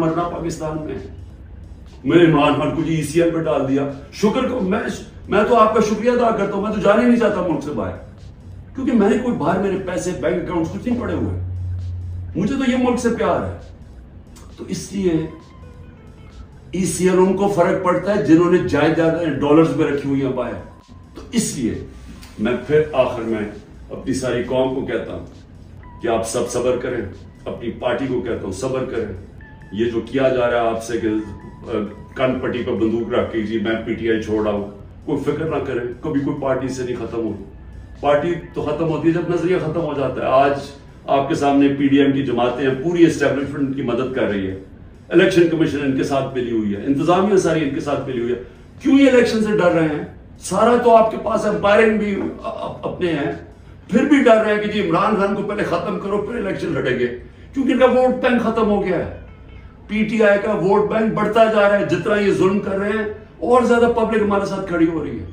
मरना पाकिस्तान में है। मेरे इमरान खान को जी ECL पे डाल दिया। शुक्र को मैं तो आपका शुक्रिया अदा करता हूं। मैं तो जाने नहीं चाहता मुल्क से बाहर, क्योंकि मैंने कोई बाहर मेरे पैसे बैंक अकाउंट कुछ नहीं पड़े हुए। मुझे तो ये मुल्क से प्यार है। तो इसलिए ECL उनको फर्क पड़ता है जिन्होंने जायदाद डॉलर्स में रखी हुई है बाहर। तो इसलिए मैं फिर आखिर में अपनी सारी कौम को कहता हूं कि आप सब सब्र करें, अपनी पार्टी को कहता हूं सब्र करें। ये जो किया जा रहा है आपसे कि कन पट्टी पर बंदूक रख के जी मैं PTI छोड़ रहा हूं, कोई फिक्र ना करें। कभी कोई पार्टी से नहीं खत्म होती। पार्टी तो खत्म होती है जब नजरिया खत्म हो जाता है। आज आपके सामने PDM की जमातें हैं, पूरी एस्टेब्लिशमेंट की मदद कर रही है। इलेक्शन कमीशन इनके साथ मिली हुई है, इंतजामिया सारी इनके साथ मिली हुई है। क्यों ये इलेक्शन से डर रहे हैं? सारा तो आपके पास एम्पायरिंग भी अपने हैं, फिर भी डर रहे हैं कि जी इमरान खान को पहले खत्म करो फिर इलेक्शन लड़ेंगे, क्योंकि इनका वोट बैंक खत्म हो गया है। PTI का वोट बैंक बढ़ता जा रहा है। जितना ये जुल्म कर रहे हैं और ज्यादा पब्लिक हमारे साथ खड़ी हो रही है।